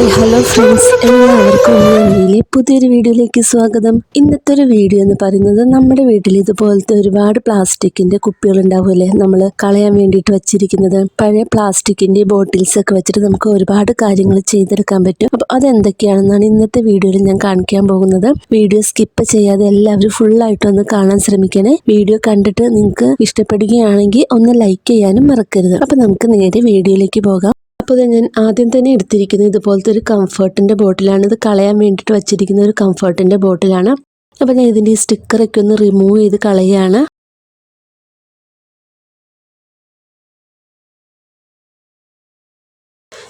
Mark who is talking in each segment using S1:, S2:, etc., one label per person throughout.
S1: Hi hello friends, എല്ലാവർക്കും ഒന്നിലെ പുതിയൊരു വീഡിയോയിലേക്ക് സ്വാഗതം. ഇന്നത്തെ ഒരു വീഡിയോ എന്ന് പറയുന്നത് നമ്മുടെ വീട്ടിൽ ഇതുപോലത്തെ ഒരുപാട് പ്ലാസ്റ്റിക്കിന്റെ കുപ്പികൾ ഉണ്ടാവുമല്ലേ, നമ്മൾ കളയാൻ വേണ്ടിയിട്ട് വെച്ചിരിക്കുന്നത്. പഴയ പ്ലാസ്റ്റിക്കിന്റെ ബോട്ടിൽസ് ഒക്കെ വെച്ചിട്ട് നമുക്ക് ഒരുപാട് കാര്യങ്ങൾ ചെയ്തെടുക്കാൻ പറ്റും. അപ്പോൾ അതെന്തൊക്കെയാണെന്നാണ് ഇന്നത്തെ വീഡിയോയിൽ ഞാൻ കാണിക്കാൻ പോകുന്നത്. വീഡിയോ സ്കിപ്പ് ചെയ്യാതെ എല്ലാവരും ഫുള്ളായിട്ടൊന്ന് കാണാൻ ശ്രമിക്കണേ. വീഡിയോ കണ്ടിട്ട് നിങ്ങൾക്ക് ഇഷ്ടപ്പെടുകയാണെങ്കിൽ ഒന്ന് ലൈക്ക് ചെയ്യാനും മറക്കരുത്. അപ്പോൾ നമുക്ക് നേരെ വീഡിയോയിലേക്ക് പോകാം. അപ്പോൾ ഞാൻ ആദ്യം തന്നെ എടുത്തിരിക്കുന്നത് ഇതുപോലത്തെ ഒരു കംഫർട്ടിൻ്റെ ബോട്ടിലാണ്. ഇത് കളയാൻ വേണ്ടിയിട്ട് വച്ചിരിക്കുന്ന ഒരു കംഫർട്ടിൻ്റെ ബോട്ടിലാണ്. അപ്പോൾ ഞാൻ ഇതിൻ്റെ ഈ സ്റ്റിക്കറൊക്കെ ഒന്ന് റിമൂവ് ചെയ്ത് കളയുകയാണ്.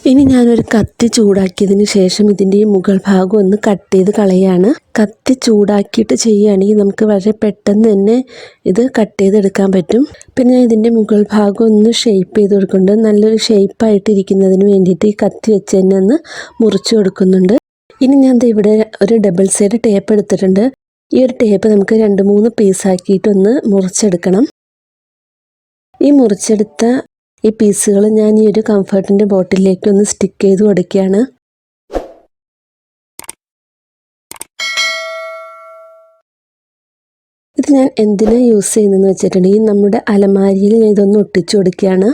S1: ഇനി ഞാനൊരു കത്തി ചൂടാക്കിയതിന് ശേഷം ഇതിൻ്റെ ഈ മുകൾ ഭാഗം ഒന്ന് കട്ട് ചെയ്ത് കളയാണ്. കത്തി ചൂടാക്കിയിട്ട് ചെയ്യുകയാണെങ്കിൽ നമുക്ക് വളരെ പെട്ടെന്ന് തന്നെ ഇത് കട്ട് ചെയ്തെടുക്കാൻ പറ്റും. പിന്നെ ഞാൻ ഇതിൻ്റെ മുകൾ ഭാഗം ഒന്ന് ഷേപ്പ് ചെയ്ത് കൊടുക്കുന്നുണ്ട്. നല്ലൊരു ഷേപ്പായിട്ടിരിക്കുന്നതിന് വേണ്ടിയിട്ട് ഈ കത്തി വെച്ച് തന്നെ ഒന്ന് മുറിച്ച് കൊടുക്കുന്നുണ്ട്. ഇനി ഞാൻ ഇവിടെ ഒരു ഡബിൾ സൈഡ് ടേപ്പ് എടുത്തിട്ടുണ്ട്. ഈ ഒരു ടേപ്പ് നമുക്ക് 2-3 പീസാക്കിയിട്ടൊന്ന് മുറിച്ചെടുക്കണം. ഈ മുറിച്ചെടുത്ത ഈ പീസുകൾ ഞാൻ ഈ ഒരു കംഫർട്ടിൻ്റെ ബോട്ടിലേക്ക് ഒന്ന് സ്റ്റിക്ക് ചെയ്ത് കൊടുക്കുകയാണ്. ഇത് ഞാൻ എന്തിനാണ് യൂസ് ചെയ്യുന്നതെന്ന് വെച്ചിട്ടുണ്ടെങ്കിൽ നമ്മുടെ അലമാരിയിൽ ഞാൻ ഇതൊന്ന് ഒട്ടിച്ചു കൊടുക്കുകയാണ്.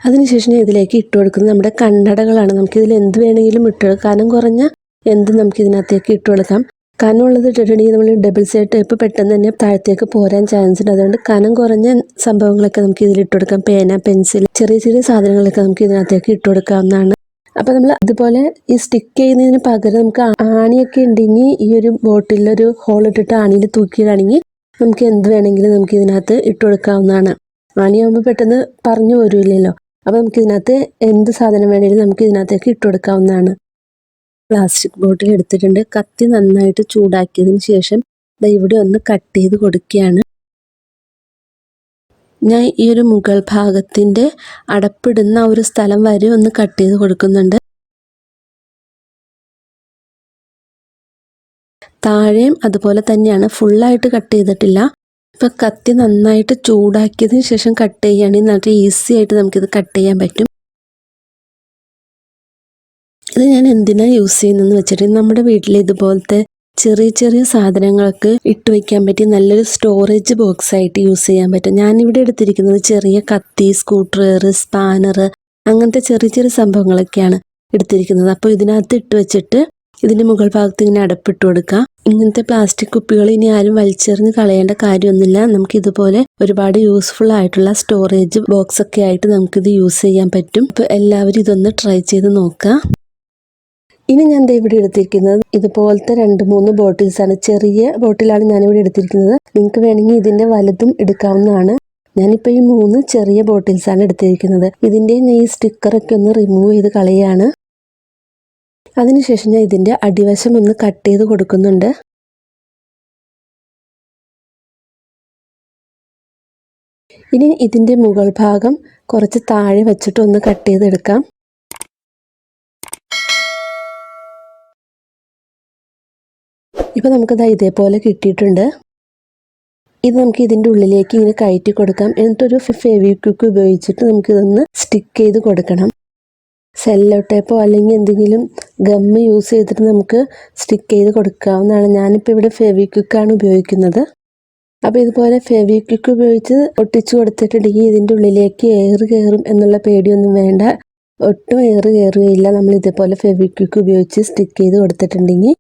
S1: അതിനുശേഷം ഞാൻ ഇതിലേക്ക് ഇട്ട് കൊടുക്കുന്നത് നമ്മുടെ കണ്ണടകളാണ്. നമുക്കിതിൽ എന്ത് വേണമെങ്കിലും കനം കുറഞ്ഞ എന്ത് നമുക്കിതിനകത്തേക്ക് ഇട്ട് കൊടുക്കാം. കനമുള്ളത് ഇട്ടിട്ടുണ്ടെങ്കിൽ നമ്മൾ ഡബിൾ സൈഡ് ടേപ്പ് പെട്ടെന്ന് തന്നെ താഴത്തേക്ക് പോരാൻ ചാൻസ് ഉണ്ട്. അതുകൊണ്ട് കനം കുറഞ്ഞ സംഭവങ്ങളൊക്കെ നമുക്ക് ഇതിൽ ഇട്ട് കൊടുക്കാം. പേന, പെൻസിൽ, ചെറിയ ചെറിയ സാധനങ്ങളൊക്കെ നമുക്ക് ഇതിനകത്തേക്ക് ഇട്ട് കൊടുക്കാവുന്നതാണ്. അപ്പോൾ നമ്മൾ അതുപോലെ ഈ സ്റ്റിക്ക് ചെയ്യുന്നതിന് പകരം നമുക്ക് ആണിയൊക്കെ ഉണ്ടെങ്കിൽ ഈ ഒരു ബോട്ടിലൊരു ഹോൾ ഇട്ടിട്ട് ആണിയിൽ തൂക്കിയിടാണെങ്കിൽ നമുക്ക് എന്ത് വേണമെങ്കിലും നമുക്ക് ഇതിനകത്ത് ഇട്ട് കൊടുക്കാവുന്നതാണ്. ആണിയാകുമ്പോൾ പെട്ടെന്ന് പറഞ്ഞു പോരുമില്ലല്ലോ. അപ്പോൾ നമുക്ക് ഇതിനകത്ത് എന്ത് സാധനം വേണമെങ്കിലും നമുക്ക് ഇതിനകത്തേക്ക് ഇട്ട് കൊടുക്കാവുന്നതാണ്. പ്ലാസ്റ്റിക് ബോട്ടിൽ എടുത്തിട്ടുണ്ട്. കത്തി നന്നായിട്ട് ചൂടാക്കിയതിന് ശേഷം ഇവിടെ ഒന്ന് കട്ട് ചെയ്ത് കൊടുക്കുകയാണ്. ഞാൻ ഈ ഒരു മുകൾ ഭാഗത്തിൻ്റെ അടപ്പിടുന്ന ഒരു സ്ഥലം വരെ ഒന്ന് കട്ട് ചെയ്ത് കൊടുക്കുന്നുണ്ട്. താഴെയും അതുപോലെ തന്നെയാണ്, ഫുള്ളായിട്ട് കട്ട് ചെയ്തിട്ടില്ല. ഇപ്പം കത്തി നന്നായിട്ട് ചൂടാക്കിയതിന് ശേഷം കട്ട് ചെയ്യുകയാണെങ്കിൽ നല്ല ഈസി ആയിട്ട് നമുക്കിത് കട്ട് ചെയ്യാൻ പറ്റും. ഇത് ഞാൻ എന്തിനാണ് യൂസ് ചെയ്യുന്നതെന്ന് വെച്ചിട്ടുണ്ടെങ്കിൽ നമ്മുടെ വീട്ടിൽ ഇതുപോലത്തെ ചെറിയ ചെറിയ സാധനങ്ങൾക്ക് ഇട്ട് വയ്ക്കാൻ പറ്റിയ നല്ലൊരു സ്റ്റോറേജ് ബോക്സ് ആയിട്ട് യൂസ് ചെയ്യാൻ പറ്റും. ഞാനിവിടെ എടുത്തിരിക്കുന്നത് ചെറിയ കത്തി, സ്ക്രൂഡ്രൈവർ, സ്പാനർ, അങ്ങനത്തെ ചെറിയ ചെറിയ സംഭവങ്ങളൊക്കെയാണ് എടുത്തിരിക്കുന്നത്. അപ്പോൾ ഇതിനകത്ത് ഇട്ട് വെച്ചിട്ട് ഇതിൻ്റെ മുകൾ ഭാഗത്ത് ഇങ്ങനെ അടപ്പിട്ട് കൊടുക്കാം. ഇങ്ങനത്തെ പ്ലാസ്റ്റിക് കുപ്പികൾ ഇനി ആരും വലിച്ചെറിഞ്ഞ് കളയേണ്ട കാര്യമൊന്നുമില്ല. നമുക്കിതുപോലെ ഒരുപാട് യൂസ്ഫുൾ ആയിട്ടുള്ള സ്റ്റോറേജ് ബോക്സ് ഒക്കെ ആയിട്ട് നമുക്കിത് യൂസ് ചെയ്യാൻ പറ്റും. അപ്പോൾ എല്ലാവരും ഇതൊന്ന് ട്രൈ ചെയ്ത് നോക്കുക. ഇനി ഞാൻ ഇവിടെ എടുത്തിരിക്കുന്നത് ഇതുപോലത്തെ 2-3 ബോട്ടിൽസാണ്. ചെറിയ ബോട്ടിലാണ് ഞാനിവിടെ എടുത്തിരിക്കുന്നത്. നിങ്ങൾക്ക് വേണമെങ്കിൽ ഇതിൻ്റെ വലുതും എടുക്കാവുന്നതാണ്. ഞാനിപ്പോൾ ഈ 3 ചെറിയ ബോട്ടിൽസാണ് എടുത്തിരിക്കുന്നത്. ഇതിൻ്റെ ഞാൻ ഈ സ്റ്റിക്കറൊക്കെ ഒന്ന് റിമൂവ് ചെയ്ത് കളയുകയാണ്. അതിനുശേഷം ഞാൻ ഇതിൻ്റെ അടിവശം ഒന്ന് കട്ട് ചെയ്ത് കൊടുക്കുന്നുണ്ട്. ഇനി ഇതിൻ്റെ മുകൾ ഭാഗം കുറച്ച് താഴെ വെച്ചിട്ട് ഒന്ന് കട്ട് ചെയ്തെടുക്കാം. ഇപ്പോൾ നമുക്കത് ഇതേപോലെ കിട്ടിയിട്ടുണ്ട്. ഇത് നമുക്ക് ഇതിൻ്റെ ഉള്ളിലേക്ക് ഇങ്ങനെ കയറ്റി കൊടുക്കാം. എന്നിട്ടൊരു ഫെവിക്വിക്ക് ഉപയോഗിച്ചിട്ട് നമുക്കിതൊന്ന് സ്റ്റിക്ക് ചെയ്ത് കൊടുക്കണം. സെല്ലോ ടേപ്പോ അല്ലെങ്കിൽ എന്തെങ്കിലും ഗമ്മ് യൂസ് ചെയ്തിട്ട് നമുക്ക് സ്റ്റിക്ക് ചെയ്ത് കൊടുക്കാവുന്നതാണ്. ഞാനിപ്പോൾ ഇവിടെ ഫെവിക്വിക്കാണ് ഉപയോഗിക്കുന്നത്. അപ്പോൾ ഇതുപോലെ ഫെവിക്വിക്ക് ഉപയോഗിച്ച് ഒട്ടിച്ചു കൊടുത്തിട്ടുണ്ടെങ്കിൽ ഇതിൻ്റെ ഉള്ളിലേക്ക് എയർ കയറും എന്നുള്ള പേടിയൊന്നും വേണ്ട. ഒട്ടും എയർ കയറുകയില്ല നമ്മൾ ഇതേപോലെ ഫെവിക്വിക്ക് ഉപയോഗിച്ച് സ്റ്റിക്ക് ചെയ്ത് കൊടുത്തിട്ടുണ്ടെങ്കിൽ.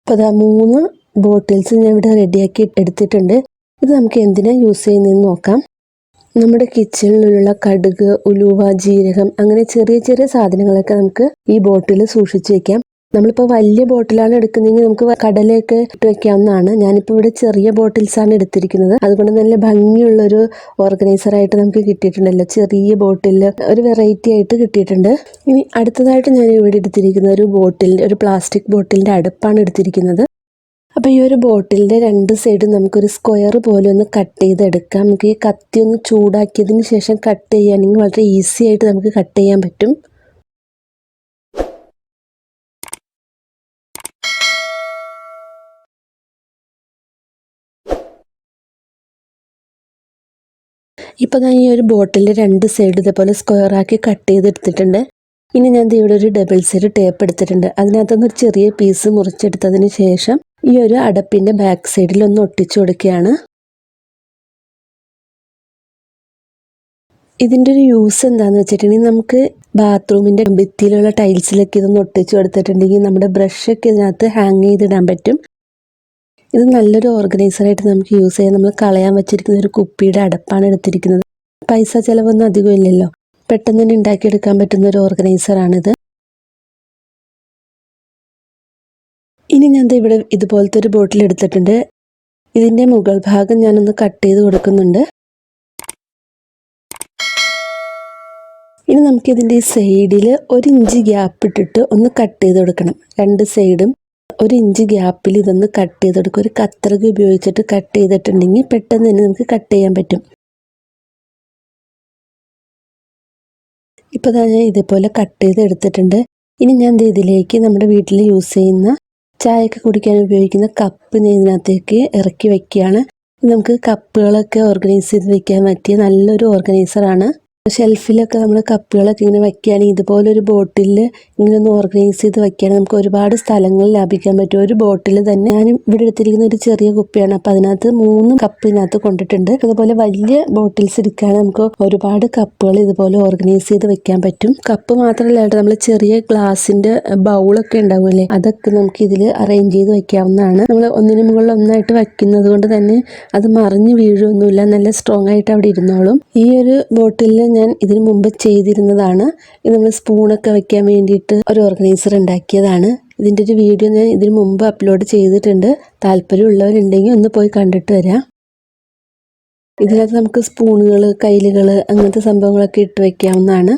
S1: അപ്പോൾ അതാ 3 ബോട്ടിൽസ് ഞാൻ ഇവിടെ റെഡിയാക്കി എടുത്തിട്ടുണ്ട്. ഇത് നമുക്ക് എന്തിനാണ് യൂസ് ചെയ്യുന്നതെന്ന് നോക്കാം. നമ്മുടെ കിച്ചണിലുള്ള കടുക്, ഉലുവ, ജീരകം, അങ്ങനെ ചെറിയ ചെറിയ സാധനങ്ങളൊക്കെ നമുക്ക് ഈ ബോട്ടിൽ സൂക്ഷിച്ച് വയ്ക്കാം. നമ്മളിപ്പോൾ വലിയ ബോട്ടിലാണ് എടുക്കുന്നതെങ്കിൽ നമുക്ക് കടലയൊക്കെ ഇട്ട് വയ്ക്കാവുന്നതാണ്. ഞാനിപ്പോൾ ഇവിടെ ചെറിയ ബോട്ടിൽസാണ് എടുത്തിരിക്കുന്നത്. അതുകൊണ്ട് നല്ല ഭംഗിയുള്ളൊരു ഓർഗനൈസറായിട്ട് നമുക്ക് കിട്ടിയിട്ടുണ്ടല്ലോ. ചെറിയ ബോട്ടിൽ ഒരു വെറൈറ്റി ആയിട്ട് കിട്ടിയിട്ടുണ്ട്. ഇനി അടുത്തതായിട്ട് ഞാൻ ഇവിടെ എടുത്തിരിക്കുന്ന ഒരു പ്ലാസ്റ്റിക് ബോട്ടിലിൻ്റെ അടുപ്പാണ് എടുത്തിരിക്കുന്നത്. അപ്പോൾ ഈ ഒരു ബോട്ടിലിൻ്റെ 2 സൈഡും നമുക്കൊരു സ്ക്വയർ പോലെ ഒന്ന് കട്ട് ചെയ്തെടുക്കാം. നമുക്ക് ഈ കത്തി ഒന്ന് ചൂടാക്കിയതിന് ശേഷം കട്ട് ചെയ്യുകയാണെങ്കിൽ വളരെ ഈസി ആയിട്ട് നമുക്ക് കട്ട് ചെയ്യാൻ പറ്റും. ഇപ്പോൾ ഞാൻ ഈ ഒരു ബോട്ടിലിൻ്റെ 2 സൈഡ് ഇതേപോലെ സ്ക്വയറാക്കി കട്ട് ചെയ്തെടുത്തിട്ടുണ്ട്. ഇനി ഞാൻ ഇവിടെ ഒരു ഡബിൾ സൈഡ് ടേപ്പ് എടുത്തിട്ടുണ്ട്. അതിനകത്തുനിന്ന് ഒരു ചെറിയ പീസ് മുറിച്ചെടുത്തതിന് ശേഷം ഈ ഒരു അടപ്പിൻ്റെ ബാക്ക് സൈഡിൽ ഒന്ന് ഒട്ടിച്ചു കൊടുക്കുകയാണ്. ഇതിൻ്റെ ഒരു യൂസ് എന്താണെന്ന് വെച്ചിട്ടുണ്ടെങ്കിൽ നമുക്ക് ബാത്റൂമിൻ്റെ ഭിത്തിയിലുള്ള ടൈൽസിലൊക്കെ ഇതൊന്ന് ഒട്ടിച്ചു കൊടുത്തിട്ടുണ്ടെങ്കിൽ നമ്മുടെ ബ്രഷൊക്കെ ഇതിനകത്ത് ഹാങ് ചെയ്തിടാൻ പറ്റും. ഇത് നല്ലൊരു ഓർഗനൈസറായിട്ട് നമുക്ക് യൂസ് ചെയ്യാം. നമ്മൾ കളയാൻ വെച്ചിരിക്കുന്ന ഒരു കുപ്പിയുടെ അടപ്പാണ് എടുത്തിരിക്കുന്നത്. പൈസ ചിലവൊന്നും അധികം ഇല്ലല്ലോ, പെട്ടെന്ന് തന്നെ ഉണ്ടാക്കിയെടുക്കാൻ പറ്റുന്ന ഒരു ഓർഗനൈസറാണിത്. ഇനി ഞാൻ ഇവിടെ ഇതുപോലത്തെ ഒരു ബോട്ടിൽ എടുത്തിട്ടുണ്ട്. ഇതിൻ്റെ മുകൾ ഭാഗം ഞാനൊന്ന് കട്ട് ചെയ്ത് കൊടുക്കുന്നുണ്ട്. ഇനി നമുക്കിതിൻ്റെ ഈ സൈഡിൽ 1 ഇഞ്ച് ഗ്യാപ്പ് ഇട്ടിട്ട് ഒന്ന് കട്ട് ചെയ്ത് കൊടുക്കണം. 2 സൈഡും 1 ഇഞ്ച് ഗ്യാപ്പിൽ ഇതൊന്ന് കട്ട് ചെയ്ത് കൊടുക്കും. ഒരു കത്രിക ഉപയോഗിച്ചിട്ട് കട്ട് ചെയ്തിട്ടുണ്ടെങ്കിൽ പെട്ടെന്ന് തന്നെ നമുക്ക് കട്ട് ചെയ്യാൻ പറ്റും. ഇപ്പോൾ ഞാൻ ഇതേപോലെ കട്ട് ചെയ്ത് എടുത്തിട്ടുണ്ട്. ഇനി ഞാൻ ഇതിലേക്ക് നമ്മുടെ വീട്ടിൽ യൂസ് ചെയ്യുന്ന ചായയൊക്കെ കുടിക്കാൻ ഉപയോഗിക്കുന്ന കപ്പ് ഞാൻ ഇതിനകത്തേക്ക് ഇറക്കി വയ്ക്കുകയാണ്. നമുക്ക് കപ്പുകളൊക്കെ ഓർഗനൈസ് ചെയ്ത് വെക്കാൻ പറ്റിയ നല്ലൊരു ഓർഗനൈസറാണ്. ഷെൽഫിലൊക്കെ നമ്മൾ കപ്പുകളൊക്കെ ഇങ്ങനെ വയ്ക്കുകയാണെങ്കിൽ ഇതുപോലൊരു ബോട്ടിൽ ഇങ്ങനെ ഒന്ന് ഓർഗനൈസ് ചെയ്ത് വയ്ക്കുകയാണെങ്കിൽ നമുക്ക് ഒരുപാട് സ്ഥലങ്ങൾ ലാഭിക്കാൻ പറ്റും. ഒരു ബോട്ടിൽ തന്നെ ഞാൻ ഇവിടെ എടുത്തിരിക്കുന്ന ഒരു ചെറിയ കുപ്പിയാണ്. അപ്പോൾ അതിനകത്ത് 3 കപ്പ് ഇതിനകത്ത് കൊണ്ടിട്ടുണ്ട്. അതുപോലെ വലിയ ബോട്ടിൽസ് എടുക്കുകയാണെങ്കിൽ നമുക്ക് ഒരുപാട് കപ്പുകൾ ഇതുപോലെ ഓർഗനൈസ് ചെയ്ത് വെക്കാൻ പറ്റും. കപ്പ് മാത്രമല്ല, നമ്മൾ ചെറിയ ഗ്ലാസിൻ്റെ ബൗളൊക്കെ ഉണ്ടാവില്ലേ, അതൊക്കെ നമുക്ക് ഇതിൽ അറേഞ്ച് ചെയ്ത് വെക്കാവുന്നതാണ്. നമ്മൾ ഒന്നിനു മുകളിൽ ഒന്നായിട്ട് വയ്ക്കുന്നത് കൊണ്ട് തന്നെ അത് മറിഞ്ഞ് വീഴൊന്നുമില്ല, നല്ല സ്ട്രോങ് ആയിട്ട് അവിടെ ഇരുന്നോളും. ഈ ഒരു ബോട്ടിൽ ഞാൻ ഇതിനു മുമ്പ് ചെയ്തിരുന്നതാണ്. ഇത് നമ്മൾ സ്പൂണൊക്കെ വെക്കാൻ വേണ്ടിയിട്ട് ഒരു ഓർഗനൈസർ ഉണ്ടാക്കിയതാണ്. ഇതിൻ്റെ ഒരു വീഡിയോ ഞാൻ ഇതിനു മുമ്പ് അപ്ലോഡ് ചെയ്തിട്ടുണ്ട്. താല്പര്യമുള്ളവരുണ്ടെങ്കിൽ ഒന്ന് പോയി കണ്ടിട്ട് വരാം. ഇതിനകത്ത് നമുക്ക് സ്പൂണുകൾ, കയ്യിലുകൾ അങ്ങനത്തെ സംഭവങ്ങളൊക്കെ ഇട്ട് വയ്ക്കാവുന്നതാണ്.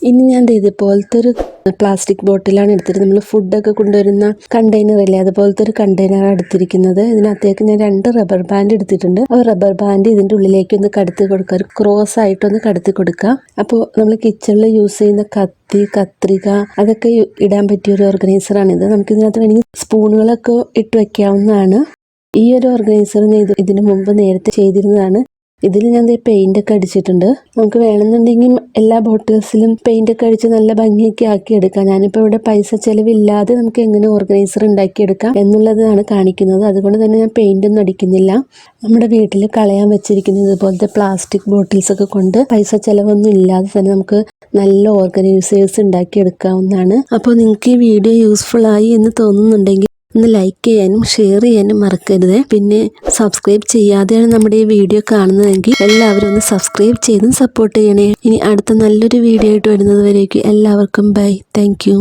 S1: ഇനി ഞാൻ ഇതുപോലത്തെ ഒരു പ്ലാസ്റ്റിക് ബോട്ടിലാണ് എടുത്തിട്ട് നമ്മൾ ഫുഡൊക്കെ കൊണ്ടുവരുന്ന കണ്ടെയ്നർ അല്ലേ, അതുപോലത്തെ ഒരു കണ്ടെയ്നറാണ് എടുത്തിരിക്കുന്നത്. ഇതിനകത്തേക്ക് ഞാൻ 2 റബ്ബർ ബാൻഡ് എടുത്തിട്ടുണ്ട്. ആ റബ്ബർ ബാൻഡ് ഇതിൻ്റെ ഉള്ളിലേക്ക് ഒന്ന് കടത്തി കൊടുക്കുക, ഒരു ക്രോസ് ആയിട്ടൊന്ന് കടത്തി കൊടുക്കുക. അപ്പോൾ നമ്മൾ കിച്ചണിൽ യൂസ് ചെയ്യുന്ന കത്തി, കത്രിക അതൊക്കെ ഇടാൻ പറ്റിയ ഒരു ഓർഗനൈസറാണിത്. നമുക്ക് ഇതിനകത്ത് വേണമെങ്കിൽ സ്പൂണുകളൊക്കെ ഇട്ട് വയ്ക്കാവുന്നതാണ്. ഈ ഒരു ഓർഗനൈസർ ഞാൻ ഇതിനു മുമ്പ് നേരത്തെ ചെയ്തിരുന്നതാണ്. ഇതിൽ ഞാൻ പെയിൻ്റ് ഒക്കെ അടിച്ചിട്ടുണ്ട്. നമുക്ക് വേണമെന്നുണ്ടെങ്കിൽ എല്ലാ ബോട്ടിൽസിലും പെയിൻ്റ് ഒക്കെ അടിച്ച് നല്ല ഭംഗിയൊക്കെ ആക്കി എടുക്കാം. ഞാനിപ്പോൾ ഇവിടെ പൈസ ചിലവില്ലാതെ നമുക്ക് എങ്ങനെ ഓർഗനൈസർ ഉണ്ടാക്കിയെടുക്കാം എന്നുള്ളതാണ് കാണിക്കുന്നത്. അതുകൊണ്ട് തന്നെ ഞാൻ പെയിൻ്റ് ഒന്നും അടിക്കുന്നില്ല. നമ്മുടെ വീട്ടിൽ കളയാൻ വെച്ചിരിക്കുന്ന ഇതുപോലത്തെ പ്ലാസ്റ്റിക് ബോട്ടിൽസ് ഒക്കെ കൊണ്ട് പൈസ ചിലവൊന്നും ഇല്ലാതെ തന്നെ നമുക്ക് നല്ല ഓർഗനൈസേഴ്സ് ഉണ്ടാക്കിയെടുക്കാവുന്നതാണ്. അപ്പോൾ നിങ്ങൾക്ക് ഈ വീഡിയോ യൂസ്ഫുൾ ആയി എന്ന് തോന്നുന്നുണ്ടെങ്കിൽ ഒന്ന് ലൈക്ക് ചെയ്യാനും ഷെയർ ചെയ്യാനും മറക്കരുത്. പിന്നെ സബ്സ്ക്രൈബ് ചെയ്യാതെയാണ് നമ്മുടെ ഈ വീഡിയോ കാണുന്നതെങ്കിൽ എല്ലാവരും ഒന്ന് സബ്സ്ക്രൈബ് ചെയ്തും സപ്പോർട്ട് ചെയ്യണേ. ഇനി അടുത്ത നല്ലൊരു വീഡിയോ ആയിട്ട് വരുന്നത് വരേക്കും എല്ലാവർക്കും ബൈ. Thank you.